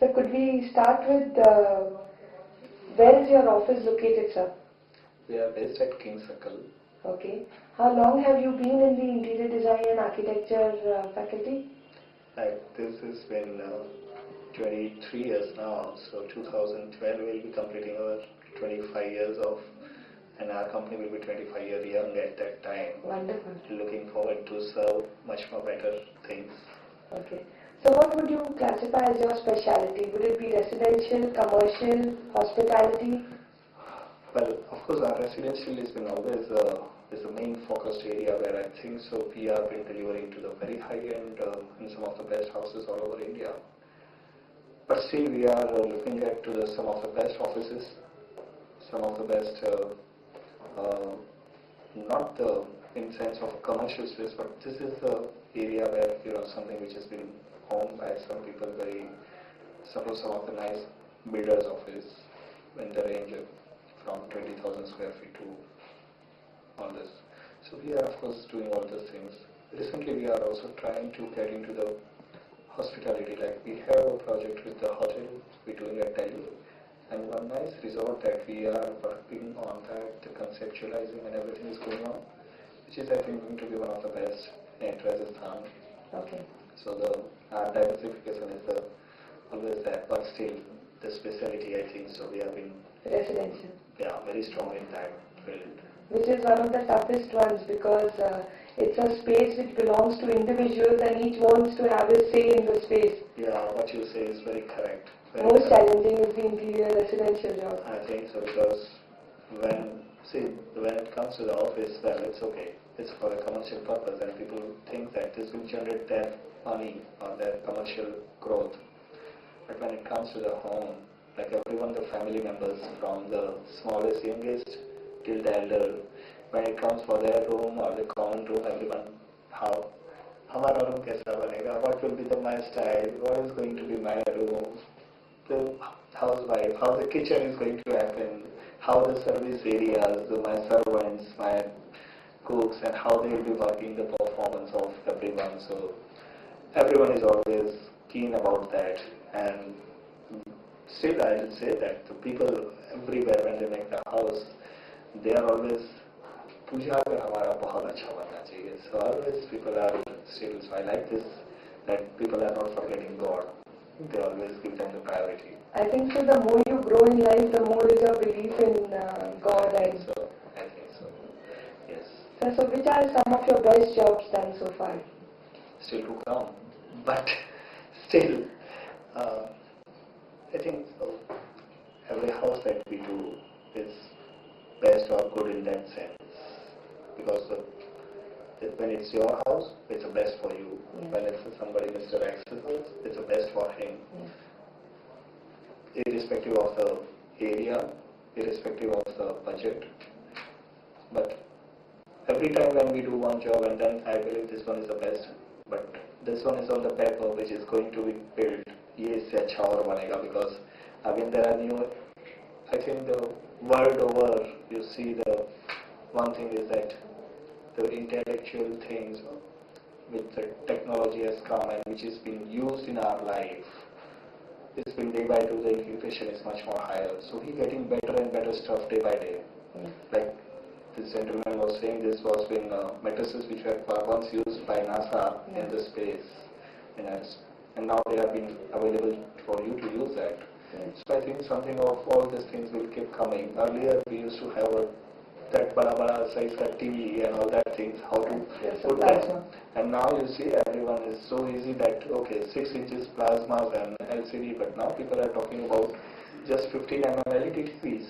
So could we start with where is your office located, sir? We are based at King Circle. Okay. How long have you been in the interior design and architecture faculty? This has been 23 years now, so 2012 will be completing our 25 years of, and our company will be 25 years young at that time. Wonderful. Looking forward to serve much more better things. Okay. So what would you classify as your specialty? Would it be residential, commercial, hospitality? Well, of course, our residential has been always is the main focused area where I think so we have been delivering to the very high end in some of the best houses all over India. But still, we are looking at to some of the best offices, some of the best, not the in sense of commercial space, but this is the area where something which has been owned by some people suppose some of the nice builders office in the range from 20,000 square feet to all this. So we are of course doing all these things. Recently we are also trying to get into the hospitality, like we have a project with the hotel we're doing at Delhi, and one nice resort that we are working on that, the conceptualizing and everything is going on, which is I think going to be one of the best in Rajasthan. Okay. So our diversification is always there, but still the specialty I think so we have been Residential. Yeah, very strong in that field. Which is one of the toughest ones because it's a space which belongs to individuals and each wants to have his say in the space. Yeah, what you say is very correct. Most challenging is the interior residential job. I think so, because when it comes to the office, well, it's okay. It's for a commercial purpose and people think that this will generate their money or their commercial growth. But when it comes to the home, like everyone, the family members from the smallest, youngest till the elder, when it comes for their room or the common room, everyone, how हमारा room कैसा बनेगा? What will be my style? What is going to be my room? The housewife, how the kitchen is going to happen? How the service areas, my servants, my cooks, and how they will be working the performance of everyone. So everyone is always keen about that, and still I will say that the people everywhere when they make the house, they are always puja agar hamara bahut acha banna chahiye. So always people are still, so I like this, that people are not forgetting God. They always give them the priority. I think so the more you grow in life, the more is your belief in God. I think so, yes. So which are some of your best jobs done so far? Still to come, but still I think every house that we do is best or good in that sense, because when it's your house, it's the best for you. Yeah. When it's somebody Mr. X's house, it's the best for him. Yeah. Irrespective of the area, irrespective of the budget. But every time when we do one job and then I believe this one is the best, but this one is on the paper which is going to be built, ये इससे अच्छा और बनेगा, because again there are new, I think the world over you see the one thing is that the intellectual things with the technology has come and which is being used in our life, it's been day by day, the innovation is much more higher, so we're getting better and better stuff day by day. Like this gentleman was saying, this was been matrices which were once used by NASA in the space, and now they have been available for you to use that. So I think something of all these things will keep coming. Earlier we used to have that bada size TV and all that things, how to put that. And now you see everyone is so easy that okay, 6 inches plasmas and LCD, but now people are talking about just 15 mm LED TVs.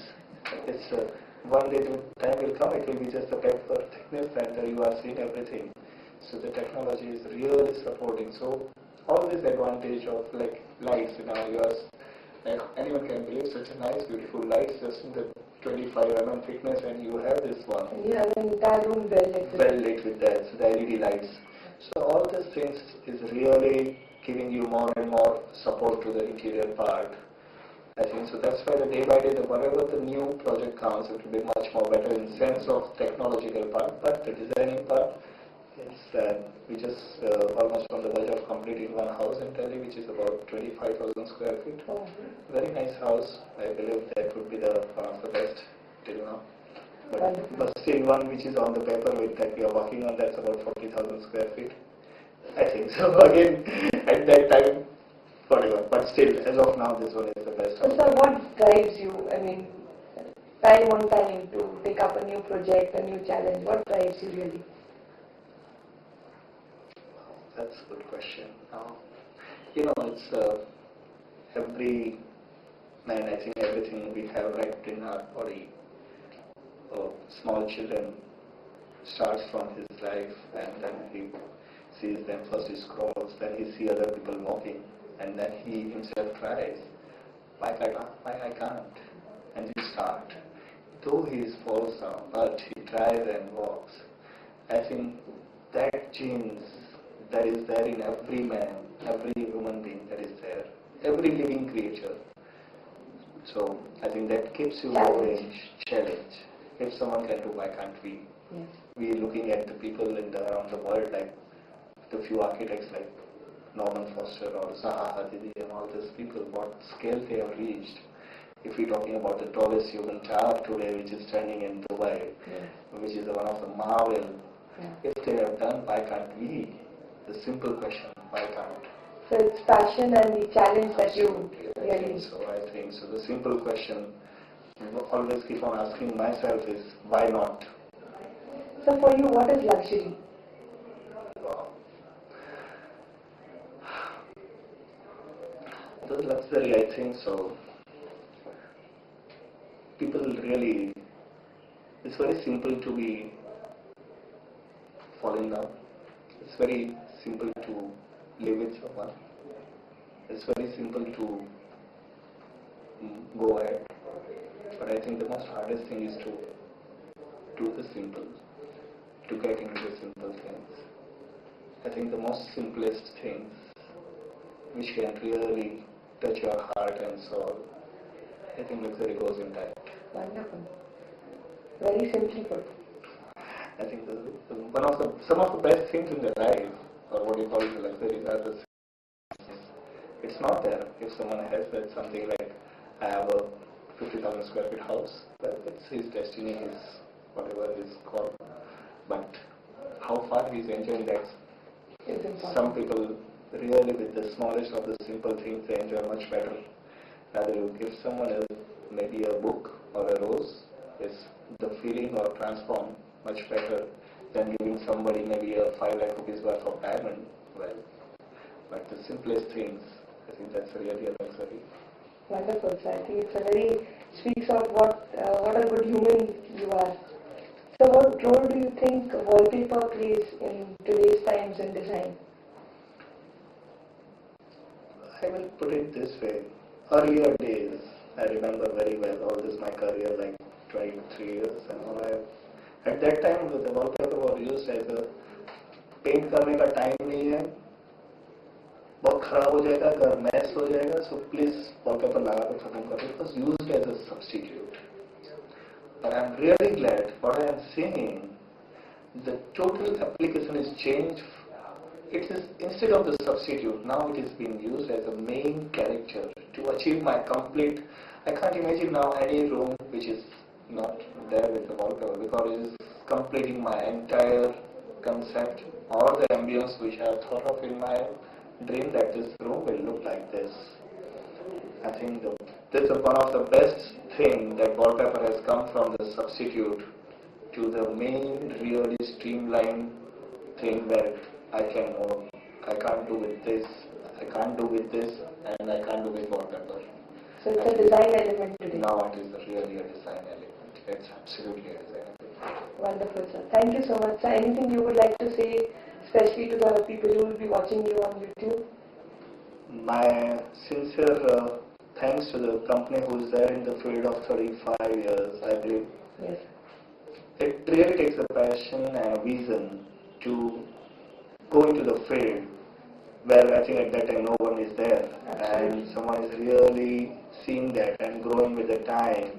It's one day the time will come, it will be just the paper thickness and you are seeing everything. So the technology is really supporting. So all this advantage of like lights, yours, anyone can believe such a nice beautiful lights just in the 25 mm thickness, and you have this one. And you have an entire room well lit with that, so the LED lights. So all these things is really giving you more and more support to the interior part. I think so. That's why the day by day, whatever the new project comes, it will be much more better in sense of technological part, but the designing part It's we just almost on the verge of completing one house in Delhi, which is about 25,000 square feet. Oh. Very nice house. I believe that would be the one of the best till now. But still one which is on the paper with that we are working on, that's about 40,000 square feet. I think so. Again, at that time, whatever. But still, as of now, this one is the best. So, sir, what drives you? I mean, time on time to take up a new project, a new challenge. What drives you really? That's a good question. It's every man, I think everything we have right in our body. Small children starts from his life, and then he sees them. First he scrolls, then he sees other people walking, and then he himself tries. Why I can't? And he starts. Though he falls down, but he tries and walks. I think that genes that is there in every man, every human being that is there, every living creature. So I think that keeps you going, challenge. If someone can do, why can't we? Yes. We are looking at the people around the world, like the few architects like Norman Foster or Zaha Hadid and all these people, what scale they have reached. If we're talking about the tallest human tower today, which is standing in Dubai, which is one of the marvel, if they have done, why can't we? The simple question, why can't? So it's passion and the challenge that you really... I think so. The simple question I always keep on asking myself is, why not? So for you, what is luxury? Wow. The luxury, I think so. People really, it's very simple to be falling down. It's very simple to live with someone. It's very simple to go ahead. But I think the most hardest thing is to do the simple, to get into the simple things. I think the most simplest things which can really touch your heart and soul, I think luxury goes in that. Wonderful. Very simply put. I think some of the best things in the life, or what you call the luxuries, are the it's not there. If someone has that something like, I have a 50,000 square feet house, well, it's his destiny, his whatever is called. But how far he's enjoying that, some people really with the smallest of the simple things they enjoy much better. Rather you give someone else maybe a book or a rose, is the feeling or transform much better than giving somebody maybe a 5 lakh rupees worth of diamond. Well, but the simplest things, I think that's really a luxury. Wonderful, sir. I think it's a very speaks of what a good human you are. So what role do you think wallpaper plays in today's times in design? I will put it this way. Earlier days, I remember very well, all this my career, like 23 years and all. At that time, the wallpaper was used as a paint करने का time नहीं है, बहुत खराब हो जाएगा, घर mess हो जाएगा, so please wallpaper लगा के खत्म करो. It was used as a substitute. But I am really glad what I am saying, the total application is changed. It is instead of the substitute, now it is being used as a main character to achieve my complete. I can't imagine now any room which is not there with the wallpaper, because it is completing my entire concept or the ambience which I have thought of in my dream that this room will look like this. I think this is one of the best thing that wallpaper has come from the substitute to the main really streamlined thing where I can't do with this, I can't do with this, and I can't do with wallpaper. So it's a design element today. Now it is really a design element. It's absolutely a design element. Wonderful, sir. Thank you so much, sir. Anything you would like to say, especially to the people who will be watching you on YouTube? My sincere thanks to the company who is there in the field of 35 years, I believe. Yes. It really takes a passion and a vision to go into the field where I think at that time no one is there. Absolutely. And someone is really seeing that and growing with the time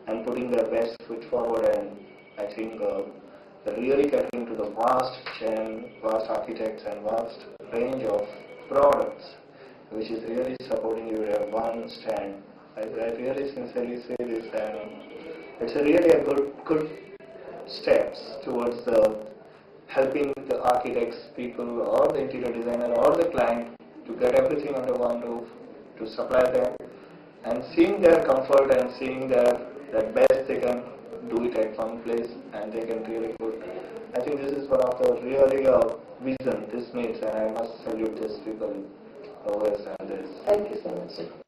and putting their best foot forward, and I think They're really catering to the vast chain, vast architects and vast range of products, which is really supporting you at one stand. I really sincerely say this, and it's a really a good steps towards the helping the architects, people, or the interior designer, or the client to get everything under one roof, to supply them, and seeing their comfort and seeing that best they can do it at one place, and they can really put. I think this is one of the really vision this needs, and I must salute these people who has done this. Thank you so much.